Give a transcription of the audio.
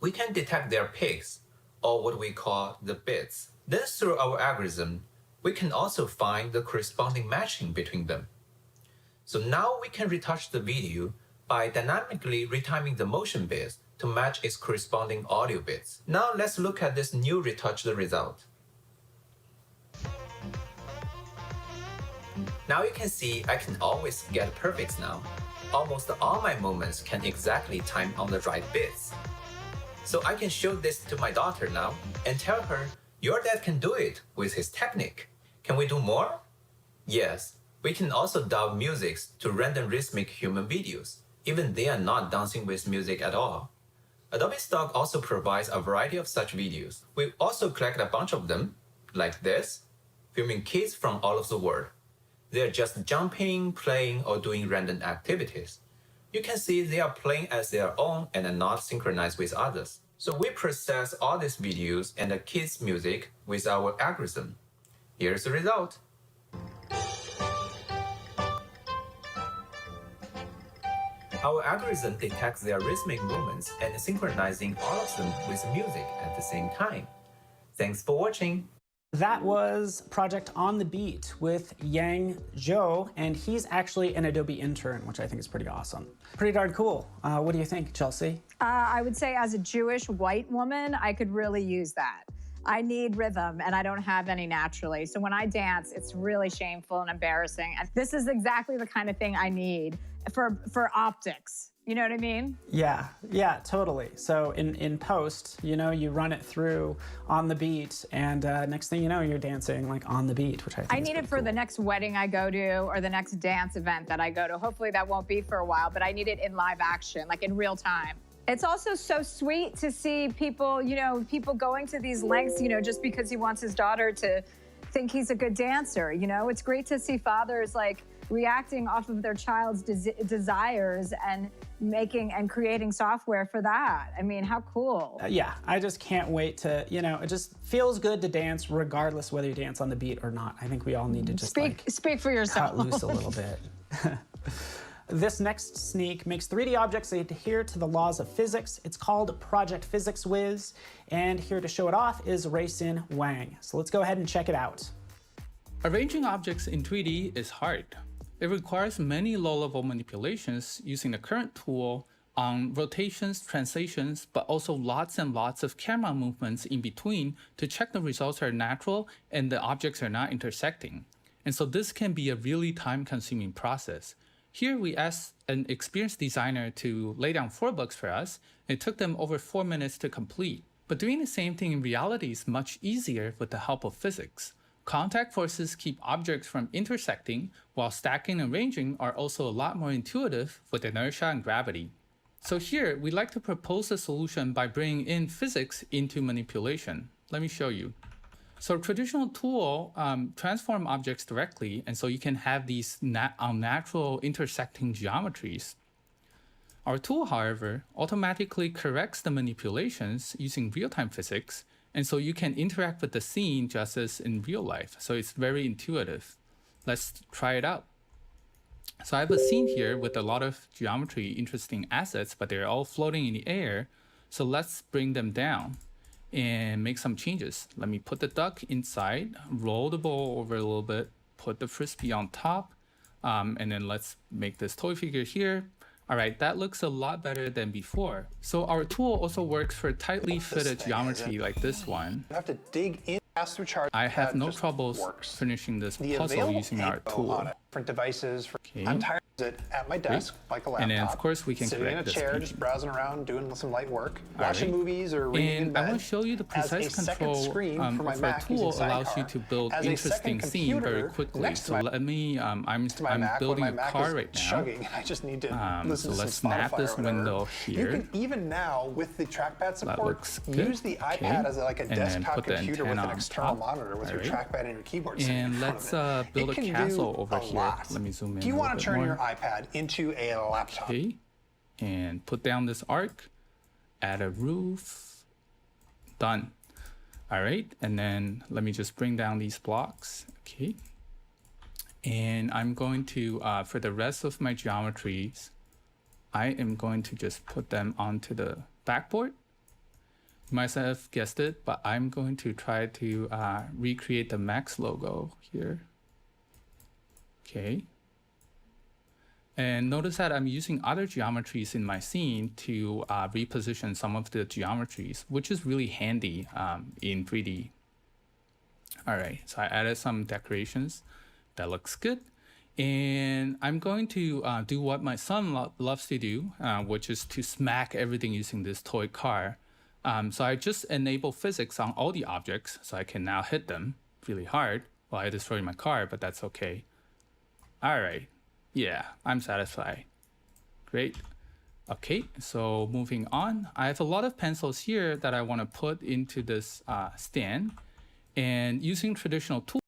we can detect their peaks, or what we call the bits. Then through our algorithm, we can also find the corresponding matching between them. So now we can retouch the video by dynamically retiming the motion bits to match its corresponding audio bits. Now let's look at this new retouched result. Now you can see I can always get perfects now. Almost all my movements can exactly time on the right bits. So I can show this to my daughter now and tell her, your dad can do it with his technique. Can we do more? Yes, we can also dub musics to random rhythmic human videos, even they are not dancing with music at all. Adobe Stock also provides a variety of such videos. We also collect a bunch of them, like this, filming kids from all over the world. They're just jumping, playing, or doing random activities. You can see they are playing as their own and are not synchronized with others. So we process all these videos and the kids' music with our algorithm. Here's the result. Our algorithm detects their rhythmic movements and synchronizing all of them with music at the same time. Thanks for watching. That was Project On the Beat with Yang Zhou, and he's actually an Adobe intern, which I think is pretty awesome. Pretty darn cool. What do you think, Chelsea? I would say as a Jewish white woman, I could really use that. I need rhythm, and I don't have any naturally. So when I dance, it's really shameful and embarrassing. And this is exactly the kind of thing I need for optics. You know what I mean? Yeah, totally. So in post, you know, you run it through on the beat, and next thing you know, you're dancing like on the beat, which I think I need it for the next wedding I go to or the next dance event that I go to. Hopefully that won't be for a while, but I need it in live action, like in real time. It's also so sweet to see people, you know, people going to these lengths, you know, just because he wants his daughter to think he's a good dancer. You know, it's great to see fathers like reacting off of their child's desires and making and creating software for that. I mean, how cool. Yeah, I just can't wait to, you know, it just feels good to dance regardless whether you dance on the beat or not. I think we all need to just speak for yourself. Cut loose a little bit. This next sneak makes 3D objects adhere to the laws of physics. It's called Project Physics Whiz, and here to show it off is Rayson Wang. So let's go ahead and check it out. Arranging objects in 3D is hard. It requires many low-level manipulations using the current tool on rotations, translations, but also lots and lots of camera movements in between to check the results are natural and the objects are not intersecting. And so this can be a really time-consuming process. Here we asked an experienced designer to lay down 4 blocks for us. It took them over 4 minutes to complete. But doing the same thing in reality is much easier with the help of physics. Contact forces keep objects from intersecting, while stacking and arranging are also a lot more intuitive with inertia and gravity. So here, we like to propose a solution by bringing in physics into manipulation. Let me show you. So traditional tool transform objects directly, and so you can have these unnatural intersecting geometries. Our tool, however, automatically corrects the manipulations using real-time physics, and so you can interact with the scene just as in real life. So it's very intuitive. Let's try it out. So I have a scene here with a lot of geometry, interesting assets, but they're all floating in the air. So let's bring them down and make some changes. Let me put the duck inside, roll the ball over a little bit, put the frisbee on top, and then let's make this toy figure here. All right, that looks a lot better than before. So our tool also works for tightly fitted geometry like this one. You have to dig in, pass through charts. I have no troubles finishing this puzzle using our tool. Different devices. Okay. I'm tired of it at my desk, like a laptop. And then of course we can sitting in a correct chair, this just browsing around, doing some light work, All watching right. movies or reading in And bed. I want to show you the precise control of our tool allows you to build interesting scene very quickly. So let me, I'm building a car right now. Chugging. I just need to listen So to let's some snap Spotify this or whatever. window You here. can even now, with the trackpad support, looks good. use the iPad as like a And then desktop put the computer with antenna an on external top. monitor with your All right. trackpad and your keyboard sitting in And front let's of it. build It a can castle do over a here. lot. Let me zoom in Do you a want little to bit turn more. your iPad into a laptop? Okay, and put down this arc, add a roof, done. All right, and then let me just bring down these blocks, okay. And I'm going to, for the rest of my geometries, I am going to just put them onto the backboard. You might have guessed it, but I'm going to try to recreate the Max logo here. Okay. And notice that I'm using other geometries in my scene to reposition some of the geometries, which is really handy in 3D. All right, so I added some decorations. That looks good. And I'm going to do what my son loves to do, which is to smack everything using this toy car. So I just enable physics on all the objects, so I can now hit them really hard. Well, I destroyed my car, but that's okay. All right, yeah, I'm satisfied. Great. Okay, so moving on, I have a lot of pencils here that I want to put into this stand. And using traditional tools,